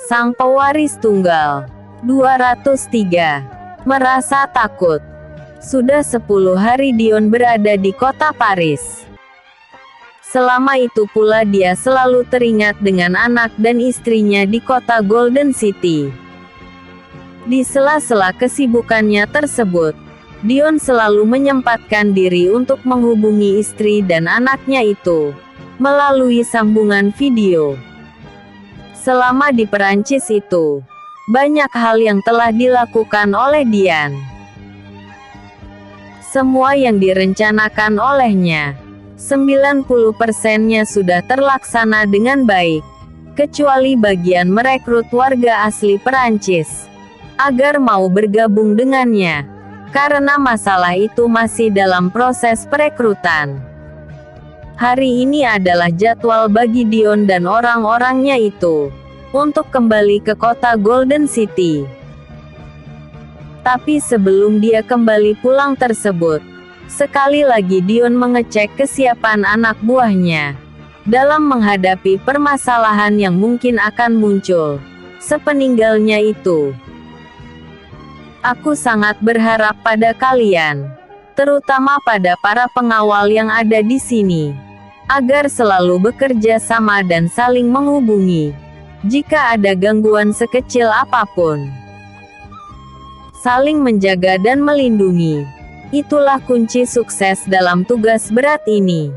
Sang pewaris tunggal. 203. Merasa takut. Sudah 10 hari Dion berada di kota Paris. Selama itu pula dia selalu teringat dengan anak dan istrinya di kota Golden City. Di sela-sela kesibukannya tersebut, Dion selalu menyempatkan diri untuk menghubungi istri dan anaknya itu melalui sambungan video. Selama di Perancis itu, banyak hal yang telah dilakukan oleh Dian. Semua yang direncanakan olehnya, 90%-nya sudah terlaksana dengan baik, kecuali bagian merekrut warga asli Perancis agar mau bergabung dengannya, karena masalah itu masih dalam proses perekrutan. Hari ini adalah jadwal bagi Dion dan orang-orangnya itu untuk kembali ke kota Golden City. Tapi sebelum dia kembali pulang tersebut, sekali lagi Dion mengecek kesiapan anak buahnya dalam menghadapi permasalahan yang mungkin akan muncul sepeninggalnya itu. Aku sangat berharap pada kalian, terutama pada para pengawal yang ada di sini, agar selalu bekerja sama dan saling menghubungi jika ada gangguan sekecil apapun. Saling menjaga dan melindungi, itulah kunci sukses dalam tugas berat ini.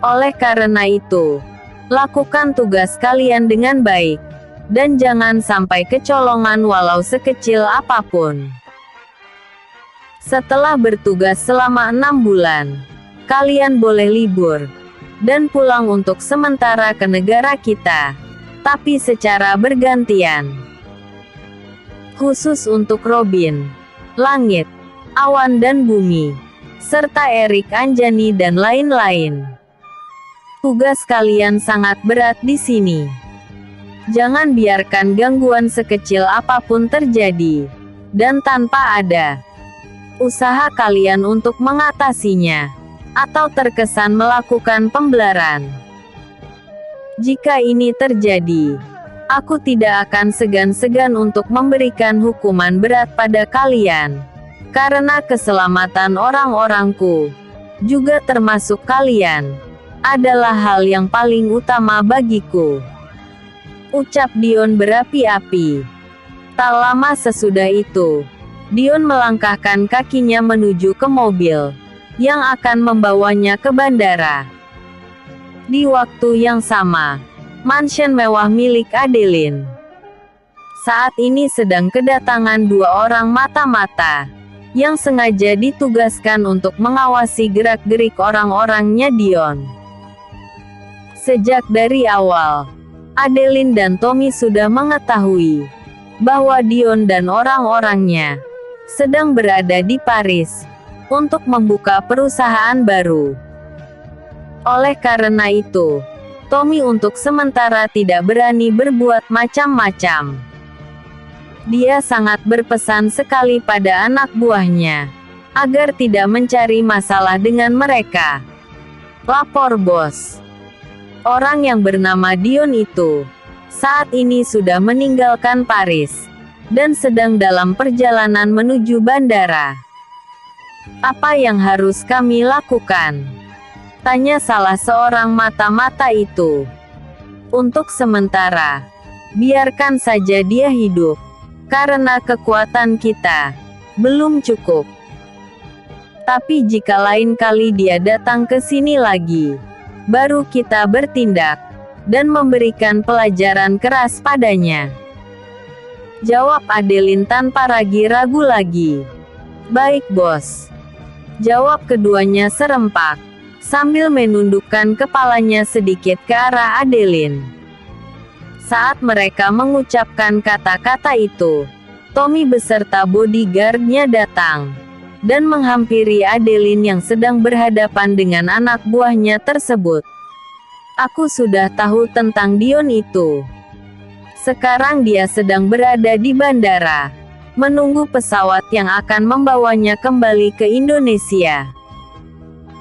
Oleh karena itu, lakukan tugas kalian dengan baik, dan jangan sampai kecolongan walau sekecil apapun. Setelah bertugas selama 6 bulan, kalian boleh libur dan pulang untuk sementara ke negara kita, tapi secara bergantian. Khusus untuk Robin, Langit, Awan dan Bumi, serta Erik Anjani dan lain-lain. Tugas kalian sangat berat di sini. Jangan biarkan gangguan sekecil apapun terjadi, dan tanpa ada usaha kalian untuk mengatasinya, atau terkesan melakukan pembelaran. Jika ini terjadi, aku tidak akan segan-segan untuk memberikan hukuman berat pada kalian, karena keselamatan orang-orangku, juga termasuk kalian, adalah hal yang paling utama bagiku. Ucap Dion berapi-api. Tak lama sesudah itu, Dion melangkahkan kakinya menuju ke mobil yang akan membawanya ke bandara. Di waktu yang sama, mansion mewah milik Adeline saat ini sedang kedatangan 2 orang mata-mata yang sengaja ditugaskan untuk mengawasi gerak-gerik orang-orangnya Dion. Sejak dari awal, Adeline dan Tommy sudah mengetahui bahwa Dion dan orang-orangnya sedang berada di Paris untuk membuka perusahaan baru. Oleh karena itu, Tommy untuk sementara tidak berani berbuat macam-macam. Dia sangat berpesan sekali pada anak buahnya agar tidak mencari masalah dengan mereka. Lapor bos. Orang yang bernama Dion itu saat ini sudah meninggalkan Paris dan sedang dalam perjalanan menuju bandara. Apa yang harus kami lakukan? Tanya salah seorang mata-mata itu. Untuk sementara, biarkan saja dia hidup, karena kekuatan kita belum cukup. Tapi jika lain kali dia datang ke sini lagi, baru kita bertindak dan memberikan pelajaran keras padanya. Jawab Adeline tanpa ragu-ragu lagi. Baik bos. Jawab keduanya serempak, sambil menundukkan kepalanya sedikit ke arah Adeline. Saat mereka mengucapkan kata-kata itu, Tommy beserta bodyguard-nya datang dan menghampiri Adeline yang sedang berhadapan dengan anak buahnya tersebut. Aku sudah tahu tentang Dion itu. Sekarang dia sedang berada di bandara, menunggu pesawat yang akan membawanya kembali ke Indonesia.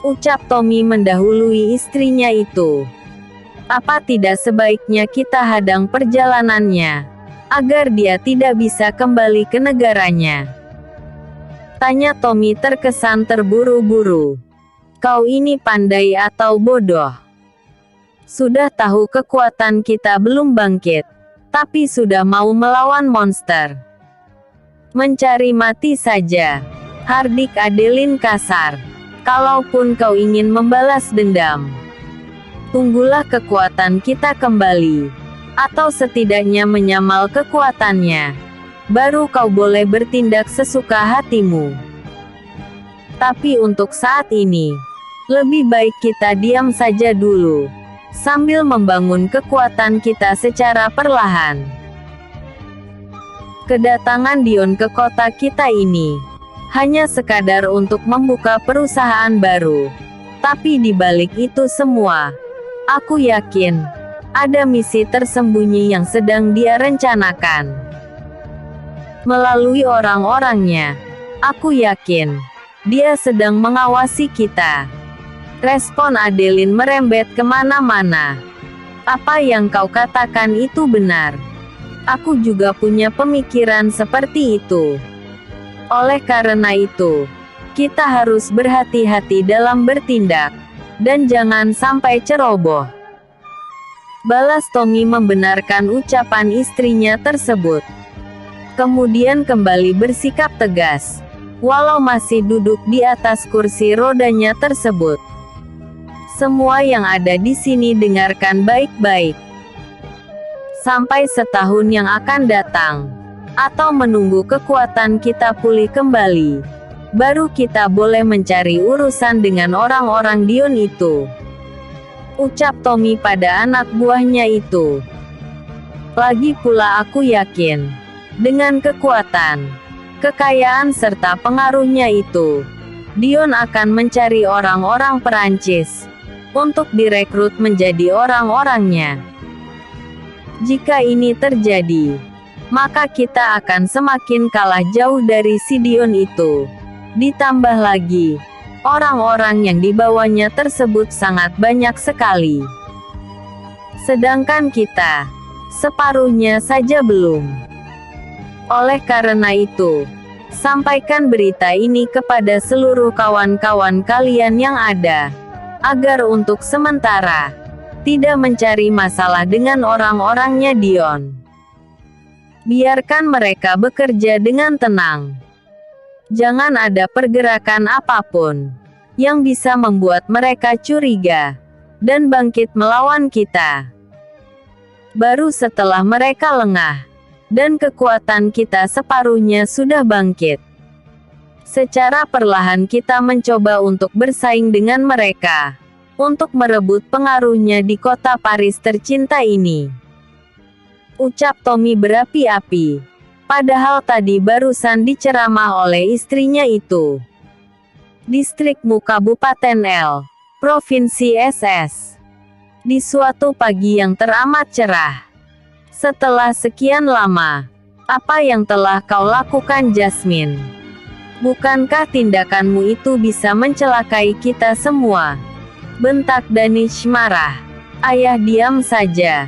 Ucap Tommy mendahului istrinya itu. Apa tidak sebaiknya kita hadang perjalanannya, agar dia tidak bisa kembali ke negaranya? Tanya Tommy terkesan terburu-buru. Kau ini pandai atau bodoh? Sudah tahu kekuatan kita belum bangkit, tapi sudah mau melawan monster. Mencari mati saja, hardik Adeline kasar. Kalaupun kau ingin membalas dendam, tunggulah kekuatan kita kembali, atau setidaknya menyamal kekuatannya. Baru kau boleh bertindak sesuka hatimu. Tapi untuk saat ini, lebih baik kita diam saja dulu, sambil membangun kekuatan kita secara perlahan. Kedatangan Dion ke kota kita ini hanya sekadar untuk membuka perusahaan baru. Tapi di balik itu semua, aku yakin ada misi tersembunyi yang sedang dia rencanakan. Melalui orang-orangnya, aku yakin dia sedang mengawasi kita. Respon Adeline merembet kemana-mana. Apa yang kau katakan itu benar. Aku juga punya pemikiran seperti itu. Oleh karena itu, kita harus berhati-hati dalam bertindak, dan jangan sampai ceroboh. Balas Tommy membenarkan ucapan istrinya tersebut. Kemudian kembali bersikap tegas, walau masih duduk di atas kursi rodanya tersebut. Semua yang ada di sini dengarkan baik-baik. Sampai setahun yang akan datang, atau menunggu kekuatan kita pulih kembali, baru kita boleh mencari urusan dengan orang-orang Dion itu. Ucap Tommy pada anak buahnya itu. Lagi pula aku yakin, dengan kekuatan, kekayaan serta pengaruhnya itu, Dion akan mencari orang-orang Perancis untuk direkrut menjadi orang-orangnya. Jika ini terjadi, maka kita akan semakin kalah jauh dari si Dion itu. Ditambah lagi, orang-orang yang dibawanya tersebut sangat banyak sekali. Sedangkan kita, separuhnya saja belum. Oleh karena itu, sampaikan berita ini kepada seluruh kawan-kawan kalian yang ada, agar untuk sementara, tidak mencari masalah dengan orang-orangnya Dion. Biarkan mereka bekerja dengan tenang. Jangan ada pergerakan apapun yang bisa membuat mereka curiga dan bangkit melawan kita. Baru setelah mereka lengah dan kekuatan kita separuhnya sudah bangkit, secara perlahan kita mencoba untuk bersaing dengan mereka untuk merebut pengaruhnya di kota Paris tercinta ini. Ucap Tommy berapi-api, padahal tadi barusan diceramah oleh istrinya itu. Distrikmu Kabupaten L, Provinsi SS. Di suatu pagi yang teramat cerah. Setelah sekian lama, apa yang telah kau lakukan Jasmine? Bukankah tindakanmu itu bisa mencelakai kita semua? Bentak Danish marah. Ayah diam saja.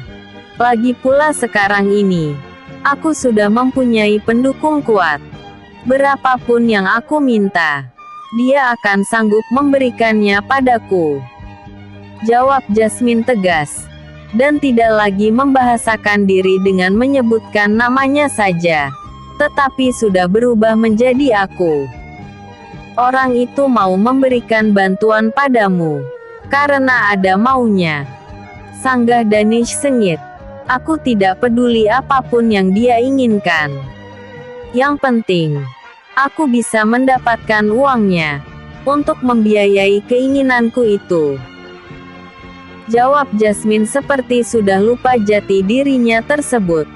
Lagi pula sekarang ini, aku sudah mempunyai pendukung kuat. Berapapun yang aku minta, dia akan sanggup memberikannya padaku. Jawab Jasmine tegas, dan tidak lagi membahasakan diri dengan menyebutkan namanya saja, tetapi sudah berubah menjadi aku. Orang itu mau memberikan bantuan padamu, karena ada maunya. Sanggah Danish sengit. Aku tidak peduli apapun yang dia inginkan. Yang penting, aku bisa mendapatkan uangnya untuk membiayai keinginanku itu. Jawab Jasmine seperti sudah lupa jati dirinya tersebut.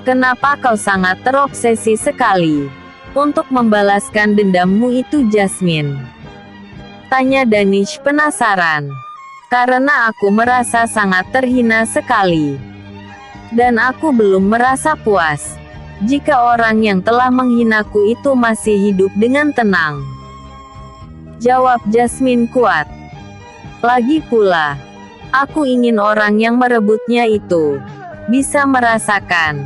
Kenapa kau sangat terobsesi sekali untuk membalaskan dendammu itu Jasmine? Tanya Danish penasaran. Karena aku merasa sangat terhina sekali. Dan aku belum merasa puas jika orang yang telah menghinaku itu masih hidup dengan tenang. Jawab Jasmine kuat. Lagi pula, Aku ingin orang yang merebutnya itu bisa merasakan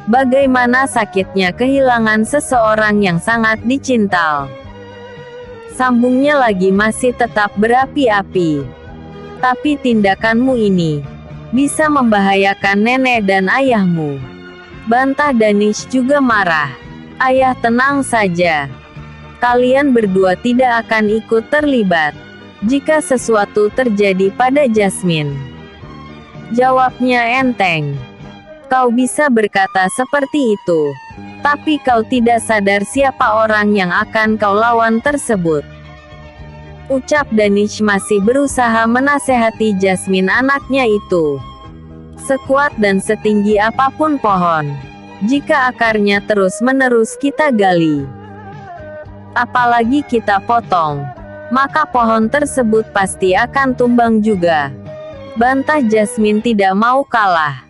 bagaimana sakitnya kehilangan seseorang yang sangat dicinta. Sambungnya lagi masih tetap berapi-api. Tapi tindakanmu ini bisa membahayakan nenek dan ayahmu. Bantah Danish juga marah. Ayah, tenang saja. Kalian berdua tidak akan ikut terlibat jika sesuatu terjadi pada Jasmine. Jawabnya enteng. Kau bisa berkata seperti itu, tapi kau tidak sadar siapa orang yang akan kau lawan tersebut. Ucap Danish masih berusaha menasehati Jasmine anaknya itu. Sekuat dan setinggi apapun pohon, jika akarnya terus-menerus kita gali, apalagi kita potong, maka pohon tersebut pasti akan tumbang juga. Bantah Jasmine tidak mau kalah.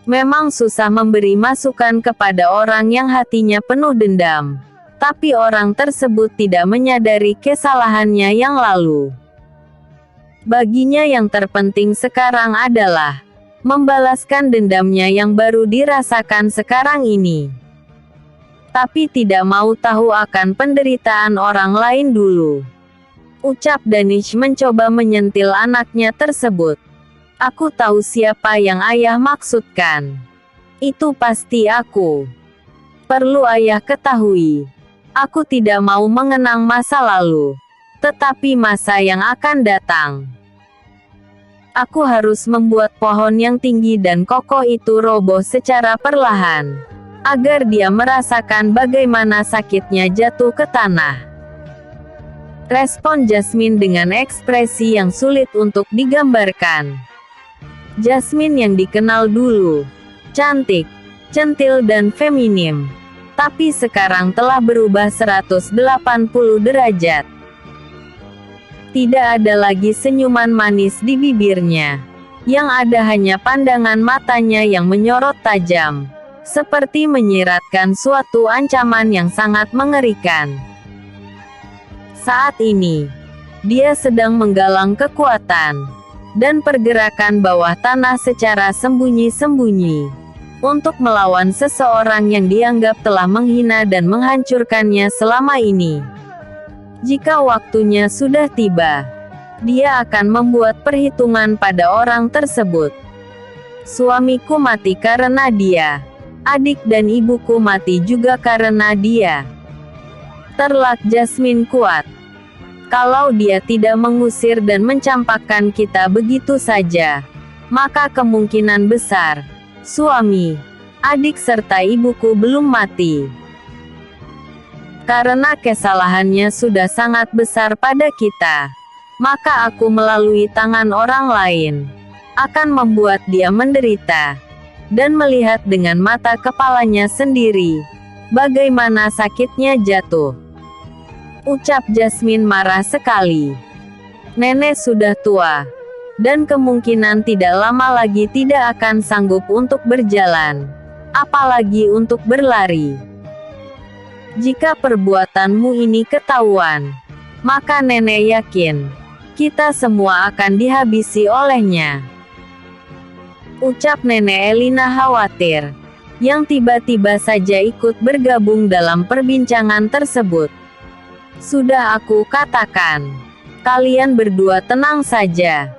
Memang susah memberi masukan kepada orang yang hatinya penuh dendam, tapi orang tersebut tidak menyadari kesalahannya yang lalu. Baginya yang terpenting sekarang adalah membalaskan dendamnya yang baru dirasakan sekarang ini. Tapi tidak mau tahu akan penderitaan orang lain dulu. Ucap Danish mencoba menyentil anaknya tersebut. Aku tahu siapa yang ayah maksudkan. Itu pasti aku. Perlu ayah ketahui. Aku tidak mau mengenang masa lalu, tetapi masa yang akan datang. Aku harus membuat pohon yang tinggi dan kokoh itu roboh secara perlahan, agar dia merasakan bagaimana sakitnya jatuh ke tanah. Respon Jasmine dengan ekspresi yang sulit untuk digambarkan. Jasmine yang dikenal dulu cantik, centil dan feminim, tapi sekarang telah berubah 180 derajat. Tidak ada lagi senyuman manis di bibirnya. Yang ada hanya pandangan matanya yang menyorot tajam, seperti menyiratkan suatu ancaman yang sangat mengerikan. Saat ini, dia sedang menggalang kekuatan dan pergerakan bawah tanah secara sembunyi-sembunyi untuk melawan seseorang yang dianggap telah menghina dan menghancurkannya selama ini. Jika waktunya sudah tiba, dia akan membuat perhitungan pada orang tersebut. Suamiku mati karena dia. Adik dan ibuku mati juga karena dia. Terlak Jasmine kuat. Kalau dia tidak mengusir dan mencampakkan kita begitu saja, maka kemungkinan besar suami, adik serta ibuku belum mati. Karena kesalahannya sudah sangat besar pada kita, maka aku melalui tangan orang lain akan membuat dia menderita dan melihat dengan mata kepalanya sendiri bagaimana sakitnya jatuh. Ucap Jasmine marah sekali. Nenek sudah tua, dan kemungkinan tidak lama lagi tidak akan sanggup untuk berjalan, apalagi untuk berlari. Jika perbuatanmu ini ketahuan, maka nenek yakin, kita semua akan dihabisi olehnya. Ucap Nenek Elina khawatir, yang tiba-tiba saja ikut bergabung dalam perbincangan tersebut. Sudah aku katakan, kalian berdua tenang saja.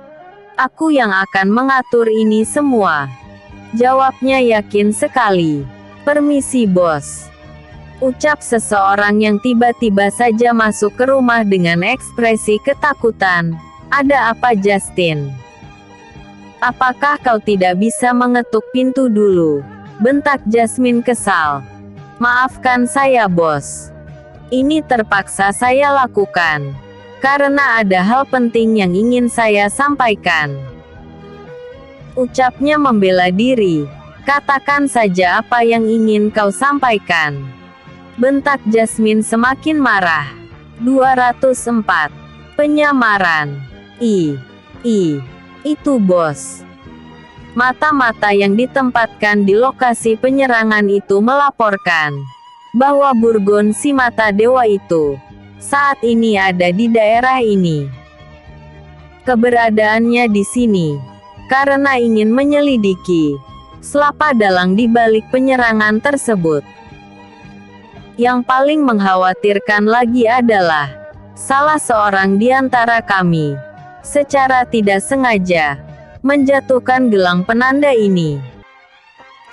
Aku yang akan mengatur ini semua. Jawabnya yakin sekali. Permisi bos. Ucap seseorang yang tiba-tiba saja masuk ke rumah dengan ekspresi ketakutan. Ada apa Justin? Apakah kau tidak bisa mengetuk pintu dulu? Bentak Jasmine kesal. Maafkan saya bos. Ini terpaksa saya lakukan, karena ada hal penting yang ingin saya sampaikan. Ucapnya membela diri. Katakan saja apa yang ingin kau sampaikan. Bentak Jasmine semakin marah. 204. Penyamaran. Itu bos. Mata-mata yang ditempatkan di lokasi penyerangan itu melaporkan bahwa Burgon si mata dewa itu saat ini ada di daerah ini. keberadaannya di sini karena ingin menyelidiki siapa dalang di balik penyerangan tersebut. Yang paling mengkhawatirkan lagi adalah salah seorang di antara kami secara tidak sengaja menjatuhkan gelang penanda ini.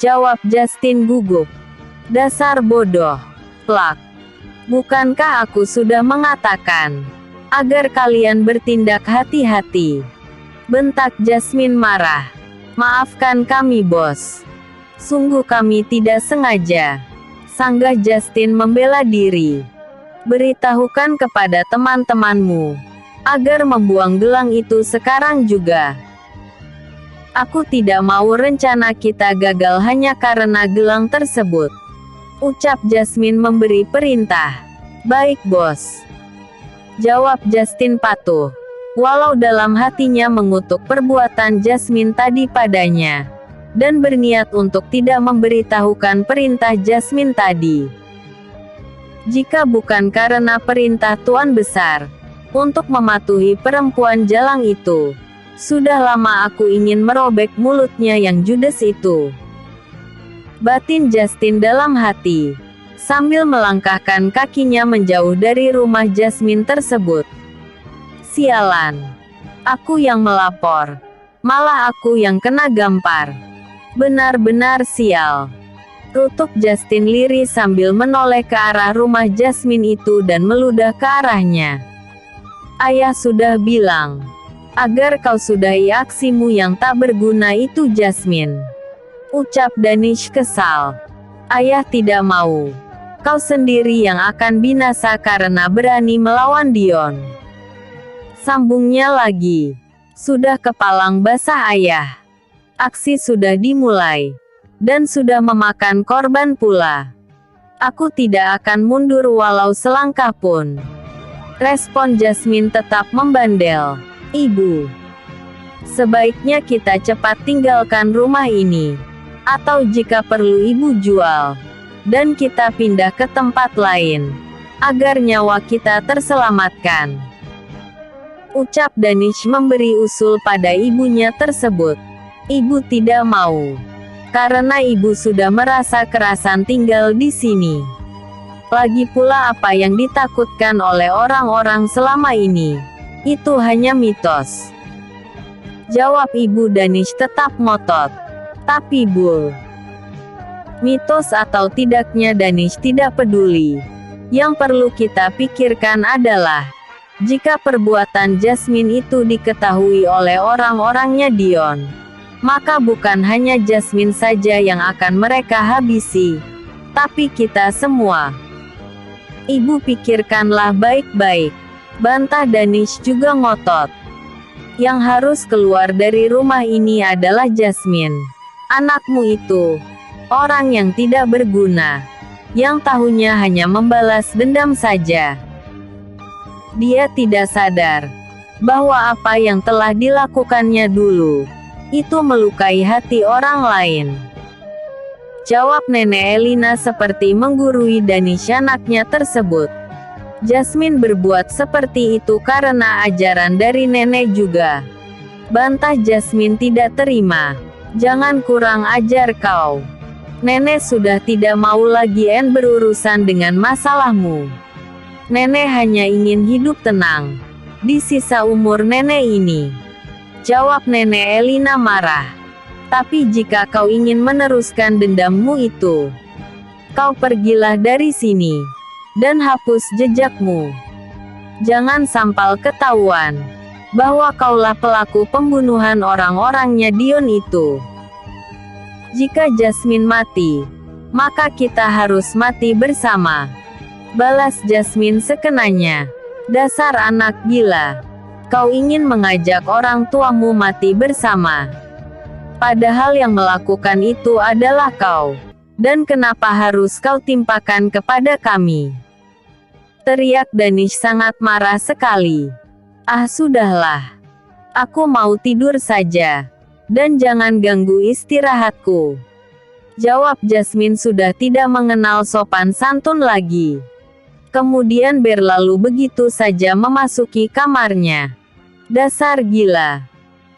Jawab Justin gugup. Dasar bodoh. Plak. Bukankah aku sudah mengatakan agar kalian bertindak hati-hati? Bentak Jasmine marah. Maafkan kami bos. Sungguh kami tidak sengaja. Sanggah Justin membela diri. Beritahukan kepada teman-temanmu agar membuang gelang itu sekarang juga. Aku tidak mau rencana kita gagal hanya karena gelang tersebut. Ucap Jasmine memberi perintah. Baik bos. Jawab Justin patuh. Walau dalam hatinya mengutuk perbuatan Jasmine tadi padanya. Dan berniat untuk tidak memberitahukan perintah Jasmine tadi. Jika bukan karena perintah Tuan Besar untuk mematuhi perempuan jalang itu, sudah lama aku ingin merobek mulutnya yang judes itu. Batin Justin dalam hati, sambil melangkahkan kakinya menjauh dari rumah Jasmine tersebut. Sialan. Aku yang melapor. Malah aku yang kena gampar. Benar-benar sial. Tutup Justin lirih sambil menoleh ke arah rumah Jasmine itu dan meludah ke arahnya. Ayah sudah bilang agar kau sudahi aksimu yang tak berguna itu Jasmine. Ucap Danish kesal. Ayah tidak mau. Kau sendiri yang akan binasa karena berani melawan Dion. Sambungnya lagi. Sudah kepalang basah ayah. Aksi sudah dimulai. Dan sudah memakan korban pula. Aku tidak akan mundur walau selangkah pun. Respon Jasmine tetap membandel. Ibu. Sebaiknya kita cepat tinggalkan rumah ini. Atau jika perlu ibu jual. Dan kita pindah ke tempat lain. Agar nyawa kita terselamatkan. Ucap Danish memberi usul pada ibunya tersebut. Ibu tidak mau. Karena ibu sudah merasa kerasan tinggal di sini. Lagi pula apa yang ditakutkan oleh orang-orang selama ini. Itu hanya mitos. Jawab ibu Danish tetap ngotot. Tapi Bull. Mitos atau tidaknya Danish tidak peduli. Yang perlu kita pikirkan adalah jika perbuatan Jasmine itu diketahui oleh orang-orangnya Dion, maka bukan hanya Jasmine saja yang akan mereka habisi, tapi kita semua. Ibu pikirkanlah baik-baik. Bantah Danish juga ngotot. Yang harus keluar dari rumah ini adalah Jasmine. Anakmu itu. Orang yang tidak berguna. Yang tahunya hanya membalas dendam saja. Dia tidak sadar bahwa apa yang telah dilakukannya dulu itu melukai hati orang lain. Jawab Nenek Elina seperti menggurui Danish anaknya tersebut. Jasmine berbuat seperti itu karena ajaran dari nenek juga. Bantah Jasmine tidak terima. Jangan kurang ajar kau. Nenek sudah tidak mau lagi berurusan dengan masalahmu. Nenek hanya ingin hidup tenang di sisa umur nenek ini. Jawab Nenek Elina marah. Tapi jika kau ingin meneruskan dendammu itu, kau pergilah dari sini dan hapus jejakmu. Jangan sampai ketahuan bahwa kaulah pelaku pembunuhan orang-orangnya Dion itu. Jika Jasmine mati, maka kita harus mati bersama. Balas Jasmine sekenanya. Dasar anak gila. Kau ingin mengajak orang tuamu mati bersama. Padahal yang melakukan itu adalah kau. Dan kenapa harus kau timpakan kepada kami? Teriak Danish sangat marah sekali. Ah sudahlah. Aku mau tidur saja. Dan jangan ganggu istirahatku. Jawab Jasmine sudah tidak mengenal sopan santun lagi. Kemudian berlalu begitu saja memasuki kamarnya. Dasar gila.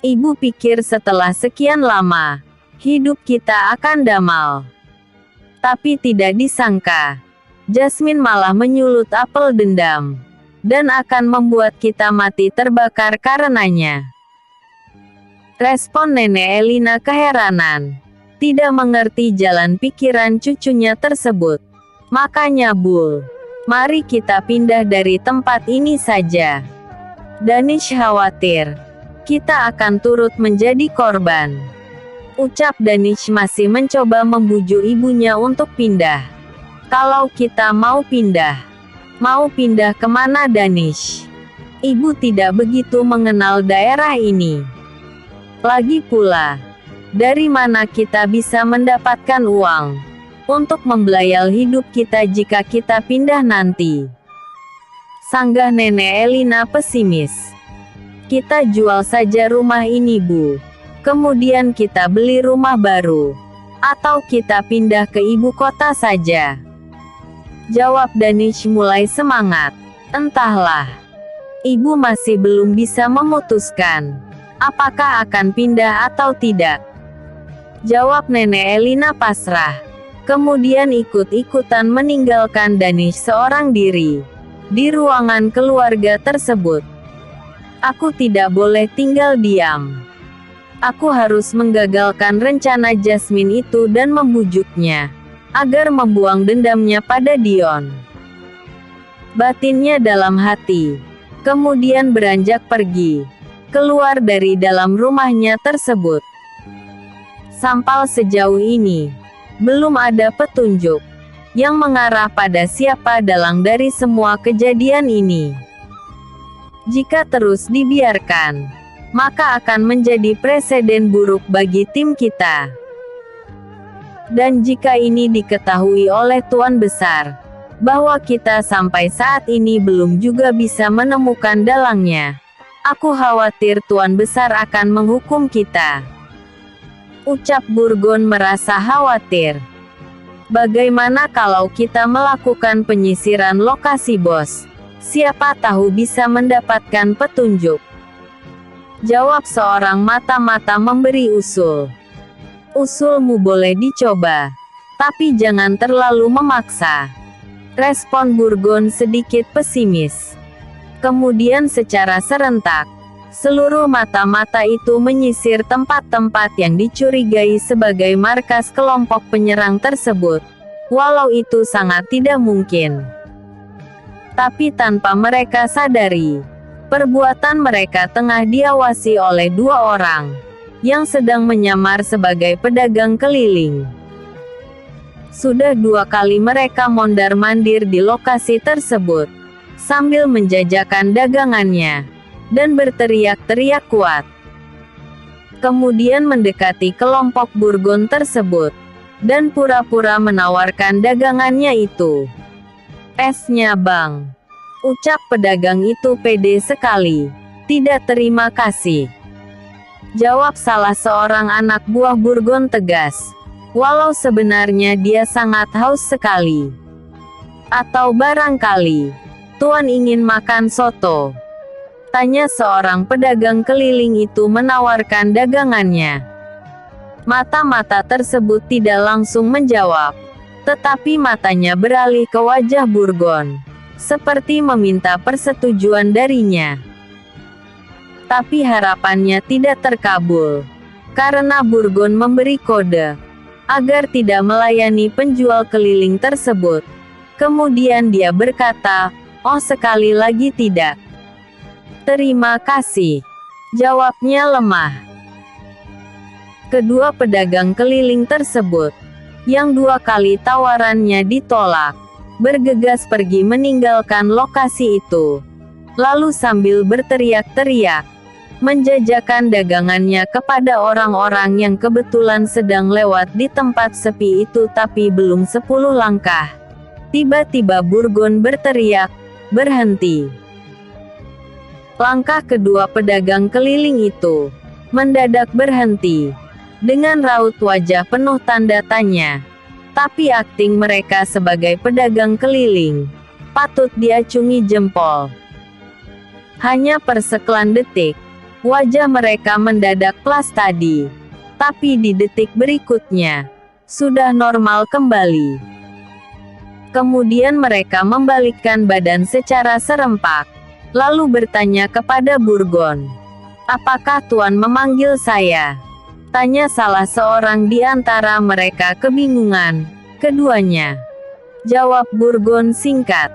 Ibu pikir setelah sekian lama, hidup kita akan damai. Tapi tidak disangka, Jasmine malah menyulut apel dendam. Dan akan membuat kita mati terbakar karenanya. Respon Nenek Elina keheranan. Tidak mengerti jalan pikiran cucunya tersebut. Makanya Bul, mari kita pindah dari tempat ini saja. Danish khawatir kita akan turut menjadi korban. Ucap Danish masih mencoba membujuk ibunya untuk pindah. Kalau kita mau pindah kemana Danish? Ibu tidak begitu mengenal daerah ini. Lagi pula, dari mana kita bisa mendapatkan uang untuk membelayal hidup kita jika kita pindah nanti? Sanggah Nenek Elina pesimis. Kita jual saja rumah ini Bu. Kemudian kita beli rumah baru. Atau kita pindah ke ibu kota saja. Jawab Danish mulai semangat. Entahlah. Ibu masih belum bisa memutuskan. Apakah akan pindah atau tidak? Jawab Nenek Elina pasrah. Kemudian ikut-ikutan meninggalkan Danish seorang diri. Di ruangan keluarga tersebut. Aku tidak boleh tinggal diam. Aku harus menggagalkan rencana Jasmine itu dan membujuknya, agar membuang dendamnya pada Dion. Batinnya dalam hati. Kemudian beranjak pergi. Keluar dari dalam rumahnya tersebut. Sampai sejauh ini, belum ada petunjuk yang mengarah pada siapa dalang dari semua kejadian ini. Jika terus dibiarkan, maka akan menjadi presiden buruk bagi tim kita. Dan jika ini diketahui oleh Tuan Besar, bahwa kita sampai saat ini belum juga bisa menemukan dalangnya, aku khawatir Tuan Besar akan menghukum kita. Ucap Burgon merasa khawatir. Bagaimana kalau kita melakukan penyisiran lokasi bos? Siapa tahu bisa mendapatkan petunjuk. Jawab seorang mata-mata memberi usul. Usulmu boleh dicoba, tapi jangan terlalu memaksa. Respon Burgon sedikit pesimis. Kemudian secara serentak, seluruh mata-mata itu menyisir tempat-tempat yang dicurigai sebagai markas kelompok penyerang tersebut. Walau itu sangat tidak mungkin. Tapi tanpa mereka sadari, perbuatan mereka tengah diawasi oleh dua orang, yang sedang menyamar sebagai pedagang keliling. Sudah 2 kali mereka mondar-mandir di lokasi tersebut, sambil menjajakan dagangannya, dan berteriak-teriak kuat. Kemudian mendekati kelompok Burgon tersebut, dan pura-pura menawarkan dagangannya itu. "Esnya Bang," ucap pedagang itu pede sekali. "Tidak terima kasih," jawab salah seorang anak buah Burgon tegas. Walau sebenarnya dia sangat haus sekali. "Atau barangkali Tuan ingin makan soto?" tanya seorang pedagang keliling itu menawarkan dagangannya. Mata-mata tersebut tidak langsung menjawab, tetapi matanya beralih ke wajah Burgon, seperti meminta persetujuan darinya. Tapi harapannya tidak terkabul, karena Burgon memberi kode agar tidak melayani penjual keliling tersebut. Kemudian dia berkata, "Oh, sekali lagi tidak." "Terima kasih," jawabnya lemah. Kedua pedagang keliling tersebut, yang 2 kali tawarannya ditolak, bergegas pergi meninggalkan lokasi itu. Lalu sambil berteriak-teriak, menjajakan dagangannya kepada orang-orang yang kebetulan sedang lewat di tempat sepi itu. Tapi belum 10 langkah, tiba-tiba Burgon berteriak, "Berhenti!" Langkah kedua pedagang keliling itu mendadak berhenti, dengan raut wajah penuh tanda tanya. Tapi akting mereka sebagai pedagang keliling patut diacungi jempol. Hanya persekian detik, wajah mereka mendadak plus tadi. Tapi di detik berikutnya, sudah normal kembali. Kemudian mereka membalikkan badan secara serempak, lalu bertanya kepada Burgon. "Apakah Tuan memanggil saya?" Tanya salah seorang di antara mereka kebingungan. "Keduanya," jawab Burgon singkat.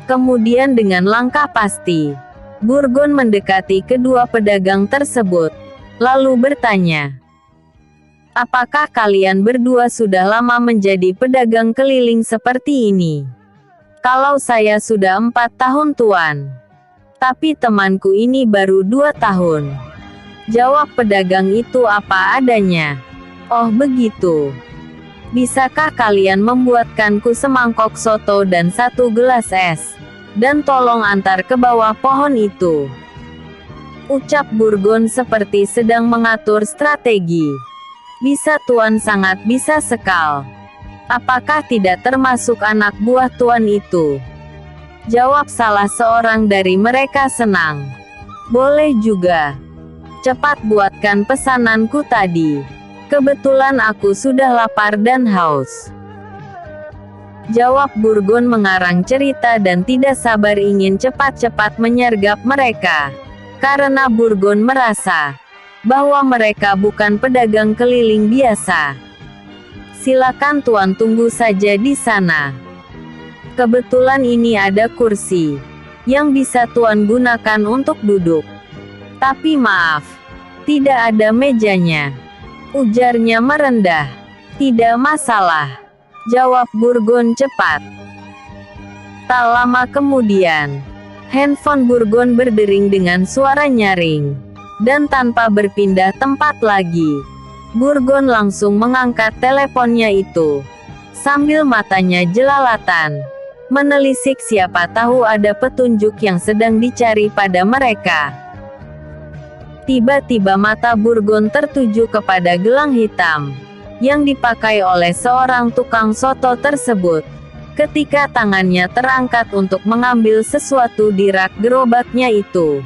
Kemudian dengan langkah pasti, Burgon mendekati kedua pedagang tersebut, lalu bertanya, "Apakah kalian berdua sudah lama menjadi pedagang keliling seperti ini?" "Kalau saya sudah 4 tahun Tuan. Tapi temanku ini baru 2 tahun. Jawab pedagang itu apa adanya. "Oh begitu. Bisakah kalian membuatkanku semangkok soto dan 1 gelas es? Dan tolong antar ke bawah pohon itu," ucap Burgon seperti sedang mengatur strategi. "Bisa Tuan, sangat bisa sekali. Apakah tidak termasuk anak buah Tuan itu?" jawab salah seorang dari mereka senang. "Boleh juga. Cepat buatkan pesananku tadi. Kebetulan aku sudah lapar dan haus," jawab Burgon mengarang cerita dan tidak sabar ingin cepat-cepat menyergap mereka. Karena Burgon merasa bahwa mereka bukan pedagang keliling biasa. "Silakan Tuan, tunggu saja di sana. Kebetulan ini ada kursi yang bisa Tuan gunakan untuk duduk. Tapi maaf, tidak ada mejanya," ujarnya merendah. "Tidak masalah," jawab Burgon cepat. Tak lama kemudian, handphone Burgon berdering dengan suara nyaring. Dan tanpa berpindah tempat lagi, Burgon langsung mengangkat teleponnya itu. Sambil matanya jelalatan, menelisik siapa tahu ada petunjuk yang sedang dicari pada mereka. Tiba-tiba mata Burgon tertuju kepada gelang hitam yang dipakai oleh seorang tukang soto tersebut. Ketika tangannya terangkat untuk mengambil sesuatu di rak gerobaknya itu,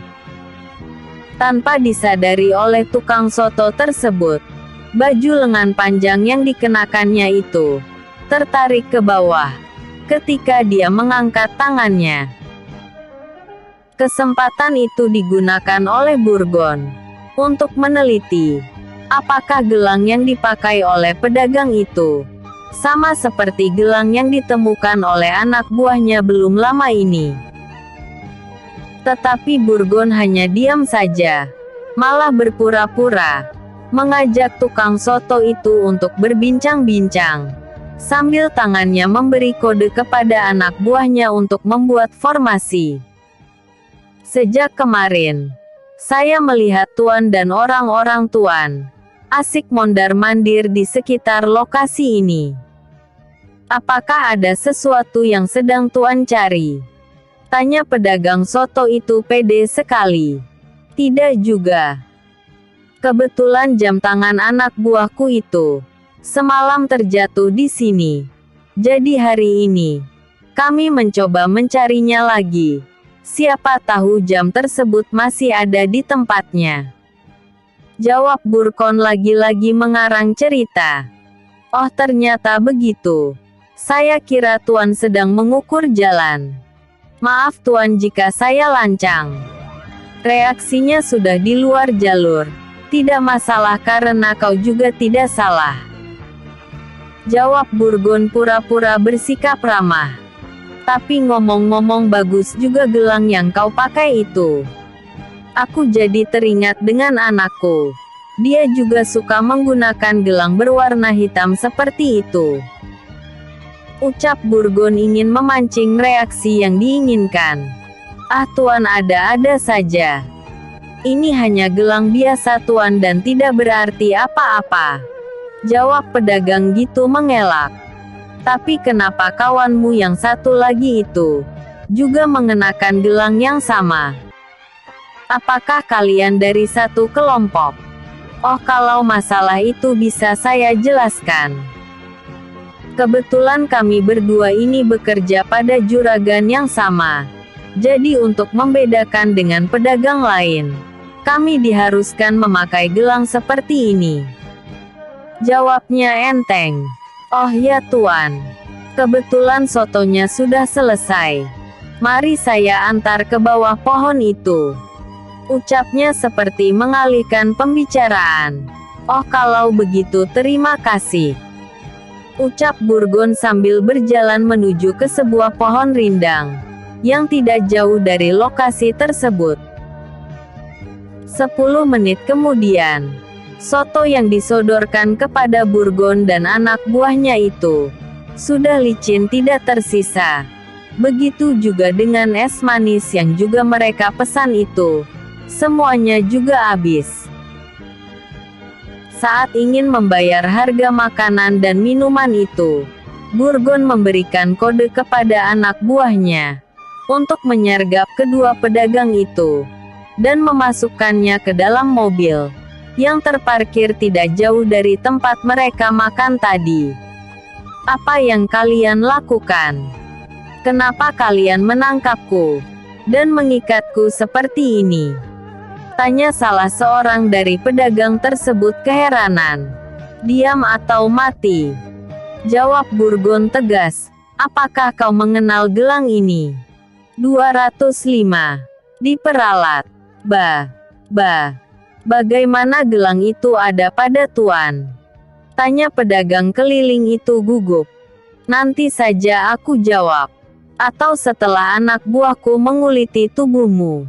tanpa disadari oleh tukang soto tersebut, baju lengan panjang yang dikenakannya itu tertarik ke bawah ketika dia mengangkat tangannya. Kesempatan itu digunakan oleh Burgon untuk meneliti apakah gelang yang dipakai oleh pedagang itu sama seperti gelang yang ditemukan oleh anak buahnya belum lama ini. Tetapi Burgon hanya diam saja, malah berpura-pura mengajak tukang soto itu untuk berbincang-bincang, sambil tangannya memberi kode kepada anak buahnya untuk membuat formasi. "Sejak kemarin, saya melihat Tuan dan orang-orang Tuan asik mondar-mandir di sekitar lokasi ini. Apakah ada sesuatu yang sedang Tuan cari?" tanya pedagang soto itu pede sekali. "Tidak juga. Kebetulan jam tangan anak buahku itu semalam terjatuh di sini. Jadi hari ini kami mencoba mencarinya lagi. Siapa tahu jam tersebut masih ada di tempatnya," jawab Burgon lagi-lagi mengarang cerita. "Oh ternyata begitu. Saya kira Tuan sedang mengukur jalan. Maaf Tuan jika saya lancang. Reaksinya sudah di luar jalur. Tidak masalah karena kau juga tidak salah," jawab Burgon pura-pura bersikap ramah. "Tapi ngomong-ngomong bagus juga gelang yang kau pakai itu. Aku jadi teringat dengan anakku. Dia juga suka menggunakan gelang berwarna hitam seperti itu," ucap Burgon ingin memancing reaksi yang diinginkan. "Ah Tuan, ada-ada saja. Ini hanya gelang biasa Tuan dan tidak berarti apa-apa," jawab pedagang gitu mengelak. "Tapi kenapa kawanmu yang satu lagi itu juga mengenakan gelang yang sama? Apakah kalian dari satu kelompok?" "Oh kalau masalah itu bisa saya jelaskan. Kebetulan kami berdua ini bekerja pada juragan yang sama. Jadi untuk membedakan dengan pedagang lain, kami diharuskan memakai gelang seperti ini. Jawabnya enteng. Oh ya Tuan. Kebetulan sotonya sudah selesai. Mari saya antar ke bawah pohon itu. Ucapnya seperti mengalihkan pembicaraan. Oh kalau begitu terima kasih. Ucap Burgon sambil berjalan menuju ke sebuah pohon rindang yang tidak jauh dari lokasi tersebut. 10 menit kemudian, soto yang disodorkan kepada Burgon dan anak buahnya itu sudah licin tidak tersisa. Begitu juga dengan es manis yang juga mereka pesan itu. Semuanya juga habis. Saat ingin membayar harga makanan dan minuman itu, Burgon memberikan kode kepada anak buahnya untuk menyergap kedua pedagang itu dan memasukkannya ke dalam mobil yang terparkir tidak jauh dari tempat mereka makan tadi. Apa yang kalian lakukan? Kenapa kalian menangkapku dan mengikatku seperti ini? Tanya salah seorang dari pedagang tersebut keheranan. Diam atau mati. Jawab Burgon tegas. Apakah kau mengenal gelang ini? 205. Diperalat. Bagaimana gelang itu ada pada Tuan? Tanya pedagang keliling itu gugup. Nanti saja aku jawab. Atau setelah anak buahku menguliti tubuhmu.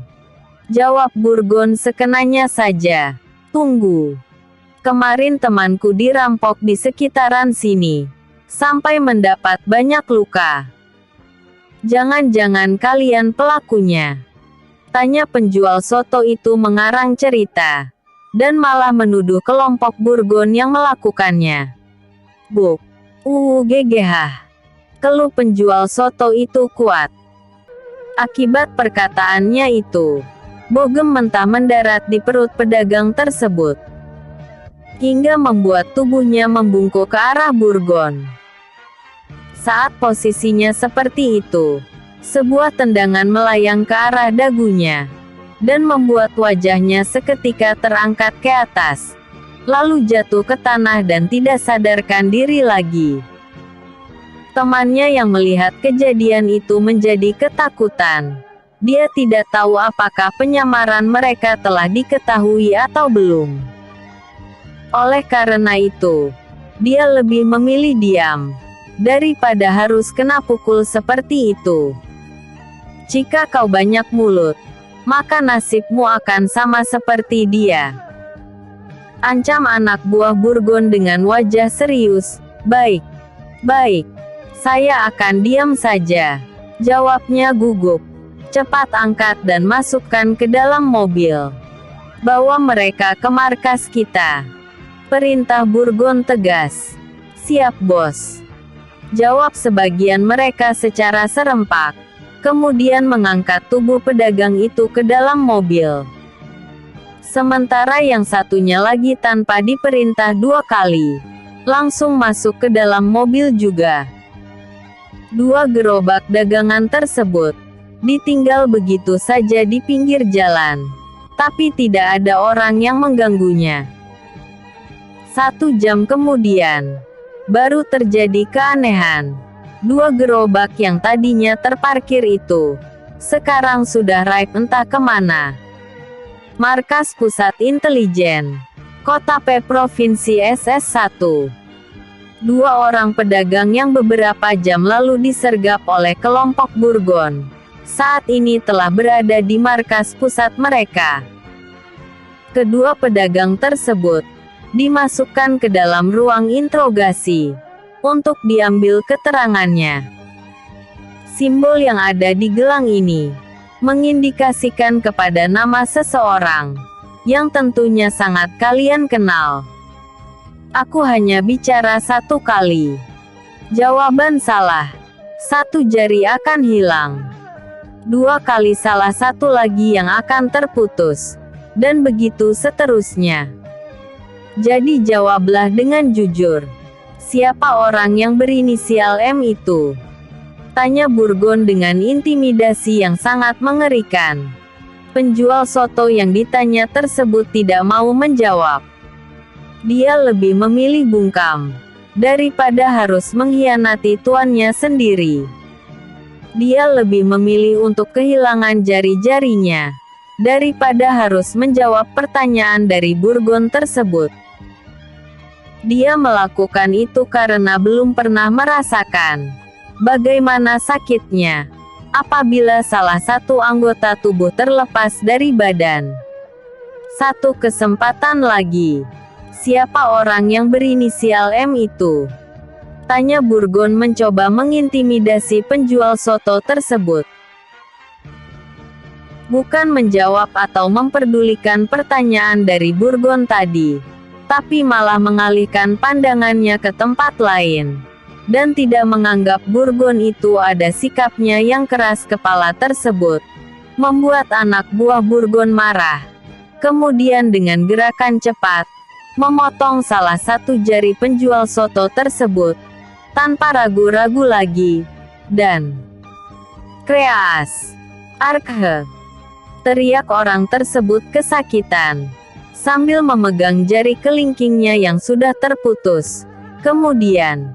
Jawab Burgon sekenanya saja. Tunggu. Kemarin temanku dirampok di sekitaran sini. Sampai mendapat banyak luka. Jangan-jangan kalian pelakunya? Tanya penjual soto itu mengarang cerita. Dan malah menuduh kelompok Burgon yang melakukannya. Buk. Gegehah. Keluh penjual soto itu kuat. Akibat perkataannya itu, bogem mentah mendarat di perut pedagang tersebut, hingga membuat tubuhnya membungkuk ke arah Burgon. Saat posisinya seperti itu, sebuah tendangan melayang ke arah dagunya, dan membuat wajahnya seketika terangkat ke atas, lalu jatuh ke tanah dan tidak sadarkan diri lagi. Temannya yang melihat kejadian itu menjadi ketakutan. Dia tidak tahu apakah penyamaran mereka telah diketahui atau belum. Oleh karena itu, dia lebih memilih diam daripada harus kena pukul seperti itu. Jika kau banyak mulut, maka nasibmu akan sama seperti dia. Ancam anak buah Burgon dengan wajah serius. Baik, saya akan diam saja. Jawabnya gugup. Cepat angkat dan masukkan ke dalam mobil. Bawa mereka ke markas kita. Perintah Burgon tegas. Siap bos. Jawab sebagian mereka secara serempak. Kemudian mengangkat tubuh pedagang itu ke dalam mobil. Sementara yang satunya lagi tanpa diperintah 2 kali, langsung masuk ke dalam mobil juga. 2 gerobak dagangan tersebut ditinggal begitu saja di pinggir jalan, tapi tidak ada orang yang mengganggunya. 1 jam kemudian, baru terjadi keanehan. 2 gerobak yang tadinya terparkir itu, sekarang sudah raib entah kemana. Markas Pusat Intelijen, Kota P Provinsi SS1. 2 orang pedagang yang beberapa jam lalu disergap oleh kelompok Burgon, saat ini telah berada di markas pusat mereka. Kedua pedagang tersebut dimasukkan ke dalam ruang interogasi untuk diambil keterangannya. Simbol yang ada di gelang ini mengindikasikan kepada nama seseorang yang tentunya sangat kalian kenal. Aku hanya bicara 1 kali. Jawaban salah, 1 jari akan hilang. 2 kali salah, 1 lagi yang akan terputus. Dan begitu seterusnya. Jadi jawablah dengan jujur. Siapa orang yang berinisial M itu? Tanya Burgon dengan intimidasi yang sangat mengerikan. Penjual soto yang ditanya tersebut tidak mau menjawab. Dia lebih memilih bungkam daripada harus mengkhianati tuannya sendiri. Dia lebih memilih untuk kehilangan jari-jarinya daripada harus menjawab pertanyaan dari Burgon tersebut. Dia melakukan itu karena belum pernah merasakan bagaimana sakitnya apabila salah satu anggota tubuh terlepas dari badan. Satu kesempatan lagi. Siapa orang yang berinisial M itu? Tanya Burgon mencoba mengintimidasi penjual soto tersebut. Bukan menjawab atau memperdulikan pertanyaan dari Burgon tadi, tapi malah mengalihkan pandangannya ke tempat lain, dan tidak menganggap Burgon itu ada sikapnya yang keras kepala tersebut, membuat anak buah Burgon marah. Kemudian dengan gerakan cepat, memotong salah satu jari penjual soto tersebut, tanpa ragu-ragu lagi, dan kreas, arkhe, teriak orang tersebut kesakitan, sambil memegang jari kelingkingnya yang sudah terputus. Kemudian,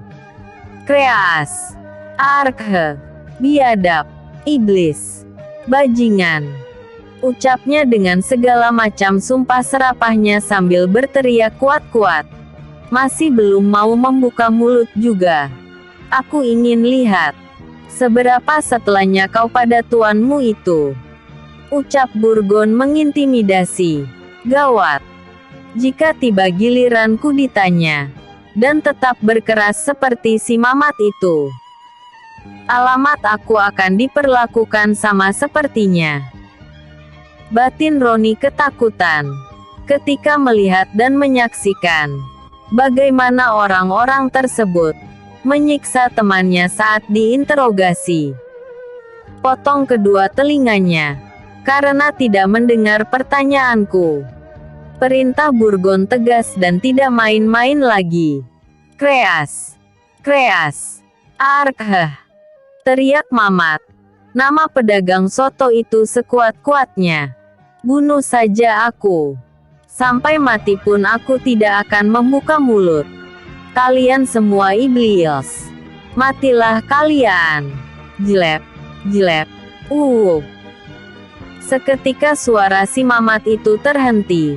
kreas, arkhe, biadab, iblis, bajingan, ucapnya dengan segala macam sumpah serapahnya sambil berteriak kuat-kuat. Masih belum mau membuka mulut juga. Aku ingin lihat seberapa setelahnya kau pada tuanmu itu. Ucap Burgon mengintimidasi. Gawat. Jika tiba giliranku ditanya, dan tetap berkeras seperti si Mamat itu, alamat aku akan diperlakukan sama sepertinya. Batin Roni ketakutan ketika melihat dan menyaksikan bagaimana orang-orang tersebut menyiksa temannya saat diinterogasi. Potong kedua telinganya karena tidak mendengar pertanyaanku. Perintah Burgon tegas dan tidak main-main lagi. Kreas, kreas, arkhe, teriak Mamat. Nama pedagang soto itu sekuat-kuatnya. Bunuh saja aku. Sampai mati pun aku tidak akan membuka mulut. Kalian semua iblis. Matilah kalian. Jelep, jelep, Seketika suara si Mamat itu terhenti,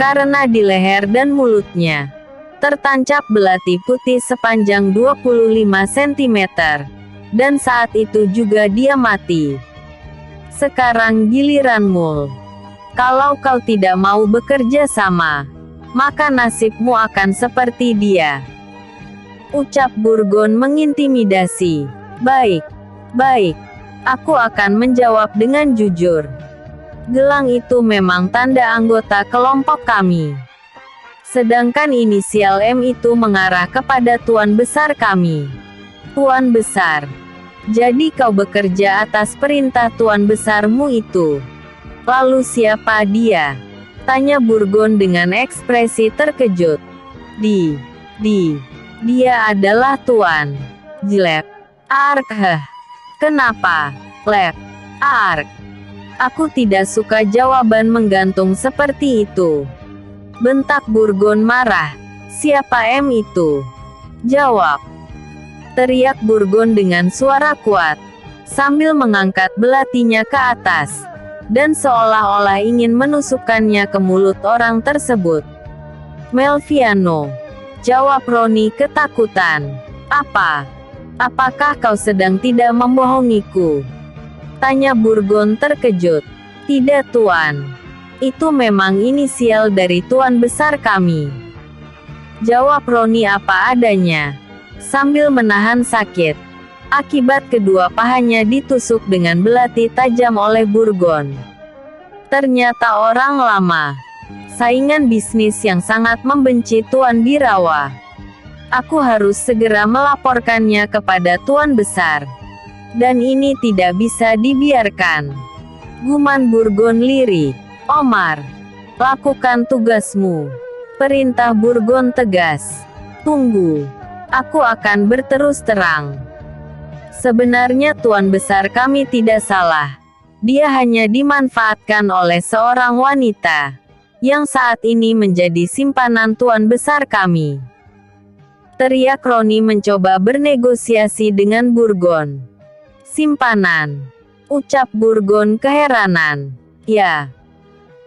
karena di leher dan mulutnya tertancap belati putih sepanjang 25 cm, dan saat itu juga dia mati. Sekarang giliranmu. Kalau kau tidak mau bekerja sama, maka nasibmu akan seperti dia. Ucap Burgon mengintimidasi. Baik, baik, aku akan menjawab dengan jujur. Gelang itu memang tanda anggota kelompok kami. Sedangkan inisial M itu mengarah kepada tuan besar kami. Tuan besar. Jadi kau bekerja atas perintah tuan besarmu itu. Lalu siapa dia? Tanya Burgon dengan ekspresi terkejut. Dia adalah tuan. Jelep. Arkhe. Kenapa? Lep. Ark. Aku tidak suka jawaban menggantung seperti itu. Bentak Burgon marah. Siapa M itu? Jawab. Teriak Burgon dengan suara kuat, sambil mengangkat belatinya ke atas, dan seolah-olah ingin menusukkannya ke mulut orang tersebut. Melviano. Jawab Roni ketakutan. Apakah kau sedang tidak membohongiku? Tanya Burgon terkejut. Tidak tuan. Itu memang inisial dari tuan besar kami. Jawab Roni apa adanya, sambil menahan sakit. Akibat kedua pahanya ditusuk dengan belati tajam oleh Burgon. Ternyata orang lama. Saingan bisnis yang sangat membenci Tuan Birawa. Aku harus segera melaporkannya kepada tuan besar. Dan ini tidak bisa dibiarkan. Guman Burgon lirik. Omar, lakukan tugasmu. Perintah Burgon tegas. Tunggu. Aku akan berterus terang. Sebenarnya Tuan Besar kami tidak salah. Dia hanya dimanfaatkan oleh seorang wanita, yang saat ini menjadi simpanan Tuan Besar kami. Teriak Roni mencoba bernegosiasi dengan Burgon. Simpanan, ucap Burgon keheranan. Ya,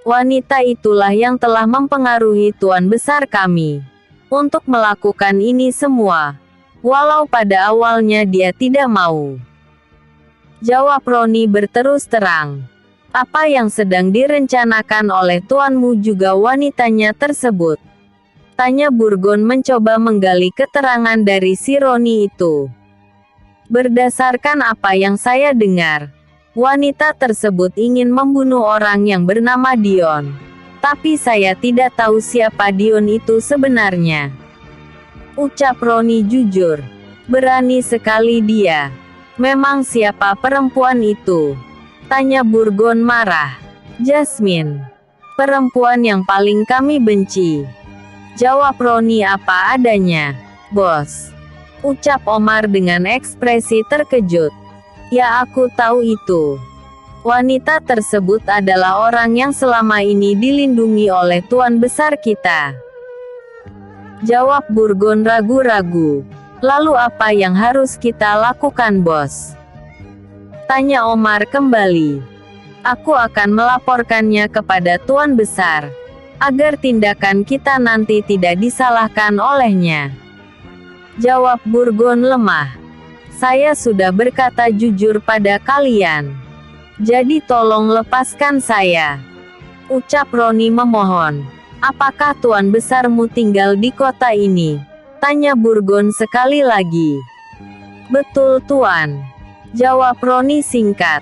wanita itulah yang telah mempengaruhi Tuan Besar kami untuk melakukan ini semua, walau pada awalnya dia tidak mau. Jawab Roni berterus terang. Apa yang sedang direncanakan oleh tuanmu juga wanitanya tersebut? Tanya Burgon mencoba menggali keterangan dari si Roni itu. Berdasarkan apa yang saya dengar, wanita tersebut ingin membunuh orang yang bernama Dion. Tapi saya tidak tahu siapa Dion itu sebenarnya. Ucap Roni jujur. Berani sekali dia. Memang siapa perempuan itu? Tanya Burgon marah. Jasmine. Perempuan yang paling kami benci. Jawab Roni apa adanya. Bos. Ucap Omar dengan ekspresi terkejut. Ya aku tahu itu. Wanita tersebut adalah orang yang selama ini dilindungi oleh Tuan Besar kita. Jawab Burgon ragu-ragu. Lalu apa yang harus kita lakukan bos? Tanya Omar kembali. Aku akan melaporkannya kepada Tuan Besar, agar tindakan kita nanti tidak disalahkan olehnya. Jawab Burgon lemah. Saya sudah berkata jujur pada kalian. Jadi tolong lepaskan saya. Ucap Roni memohon. Apakah Tuan Besarmu tinggal di kota ini? Tanya Burgon sekali lagi. Betul Tuan. Jawab Roni singkat.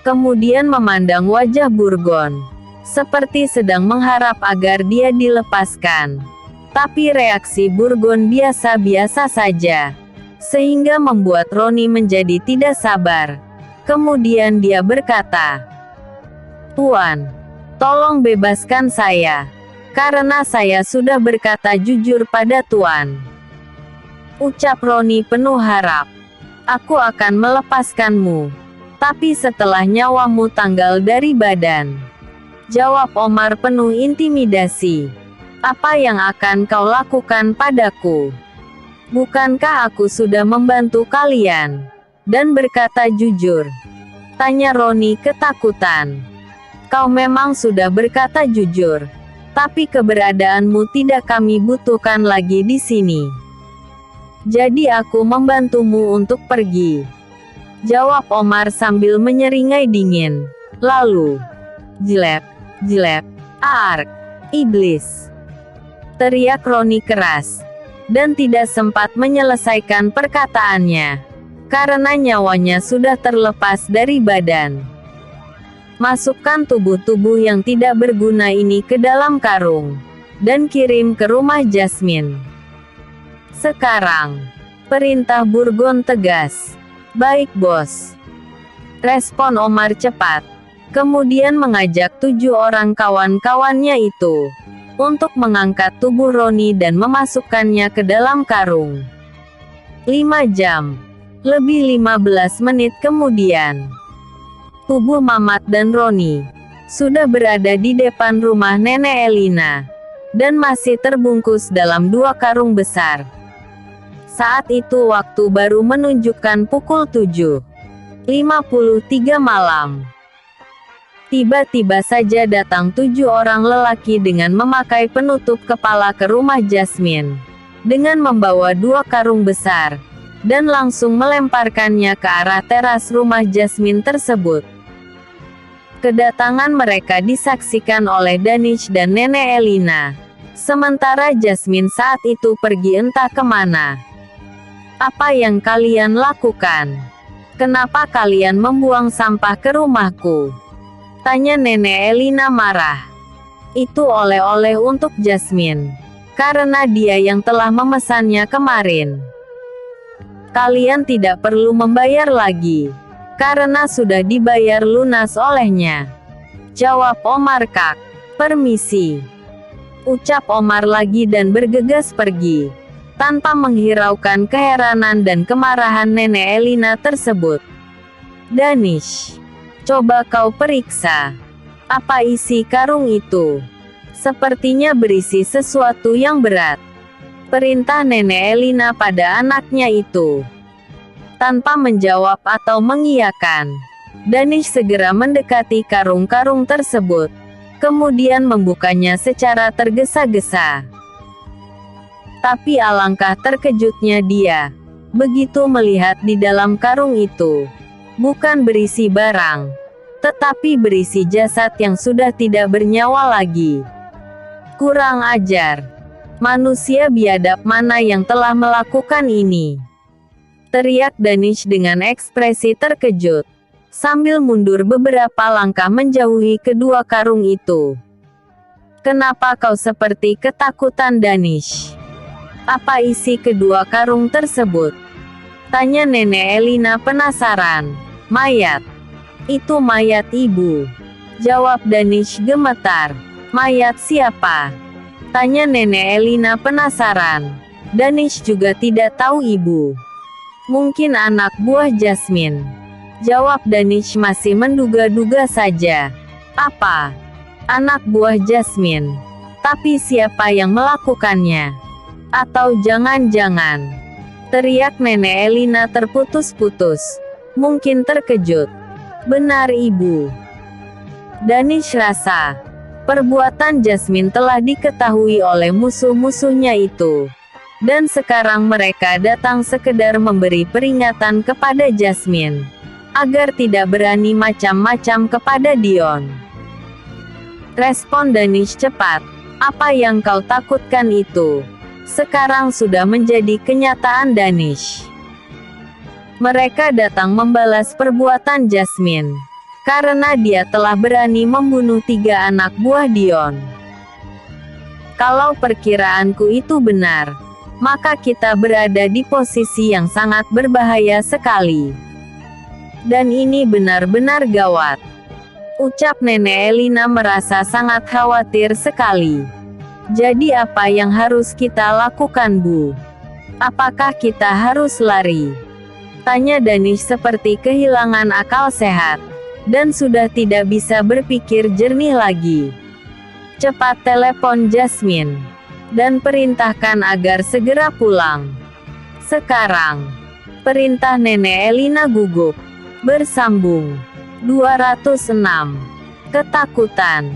Kemudian memandang wajah Burgon, seperti sedang mengharap agar dia dilepaskan. Tapi reaksi Burgon biasa-biasa saja, sehingga membuat Roni menjadi tidak sabar. Kemudian dia berkata, Tuan, tolong bebaskan saya, karena saya sudah berkata jujur pada Tuan. Ucap Roni penuh harap. Aku akan melepaskanmu, tapi setelah nyawamu tanggal dari badan. Jawab Omar penuh intimidasi. Apa yang akan kau lakukan padaku? Bukankah aku sudah membantu kalian dan berkata jujur? Tanya Roni ketakutan. Kau memang sudah berkata jujur, tapi keberadaanmu tidak kami butuhkan lagi di sini. Jadi aku membantumu untuk pergi. Jawab Omar sambil menyeringai dingin. Lalu, jelek, ark, iblis. Teriak Roni keras, dan tidak sempat menyelesaikan perkataannya, karena nyawanya sudah terlepas dari badan. Masukkan tubuh-tubuh yang tidak berguna ini ke dalam karung, dan kirim ke rumah Jasmine. Sekarang, perintah Burgon tegas. Baik bos. Respon Omar cepat. Kemudian mengajak 7 orang kawan-kawannya itu untuk mengangkat tubuh Roni dan memasukkannya ke dalam karung. 5 jam, lebih 15 menit kemudian, tubuh Mamat dan Roni sudah berada di depan rumah Nenek Elina, dan masih terbungkus dalam 2 karung besar. Saat itu waktu baru menunjukkan pukul 7.53 malam. Tiba-tiba saja datang 7 orang lelaki dengan memakai penutup kepala ke rumah Jasmine, dengan membawa 2 karung besar, dan langsung melemparkannya ke arah teras rumah Jasmine tersebut. Kedatangan mereka disaksikan oleh Danish dan Nenek Elina, sementara Jasmine saat itu pergi entah kemana. Apa yang kalian lakukan? Kenapa kalian membuang sampah ke rumahku? Tanya Nenek Elina marah. Itu oleh-oleh untuk Jasmine, karena dia yang telah memesannya kemarin. Kalian tidak perlu membayar lagi, karena sudah dibayar lunas olehnya. Jawab Omar Kak. Permisi. Ucap Omar lagi dan bergegas pergi. tanpa menghiraukan keheranan dan kemarahan Nenek Elina tersebut. "Danish, coba kau periksa. Apa isi karung itu? Sepertinya berisi sesuatu yang berat," perintah Nenek Elina pada anaknya itu. Tanpa menjawab atau mengiyakan, Danish segera mendekati karung-karung tersebut, kemudian membukanya secara tergesa-gesa. Tapi alangkah terkejutnya dia, begitu melihat di dalam karung itu, bukan berisi barang, tetapi berisi jasad yang sudah tidak bernyawa lagi. "Kurang ajar. Manusia biadab mana yang telah melakukan ini?" teriak Danish dengan ekspresi terkejut, sambil mundur beberapa langkah menjauhi kedua karung itu. "Kenapa kau seperti ketakutan, Danish? Apa isi kedua karung tersebut?" tanya Nenek Elina penasaran. "Mayat. Itu mayat ibu," jawab Danish gemetar. "Mayat siapa?" tanya Nenek Elina penasaran. Danish juga tidak tahu ibu. "Mungkin anak buah Jasmine," jawab Danish masih menduga-duga saja. "Apa? Anak buah Jasmine? Tapi siapa yang melakukannya? Atau jangan-jangan?" teriak Nenek Elina terputus-putus, mungkin terkejut. "Benar ibu. Danish rasa perbuatan Jasmine telah diketahui oleh musuh-musuhnya itu. Dan sekarang mereka datang sekedar memberi peringatan kepada Jasmine, agar tidak berani macam-macam kepada Dion." Respon Danish cepat. "Apa yang kau takutkan itu sekarang sudah menjadi kenyataan, Danish. Mereka datang membalas perbuatan Jasmine, karena dia telah berani membunuh 3 anak buah Dion. Kalau perkiraanku itu benar, maka kita berada di posisi yang sangat berbahaya sekali. Dan ini benar-benar gawat," ucap Nenek Elina merasa sangat khawatir sekali. "Jadi apa yang harus kita lakukan, Bu? Apakah kita harus lari?" tanya Danish seperti kehilangan akal sehat, dan sudah tidak bisa berpikir jernih lagi. "Cepat telepon Jasmine, dan perintahkan agar segera pulang. Sekarang," perintah Nenek Elina gugup. Bersambung 206. Ketakutan.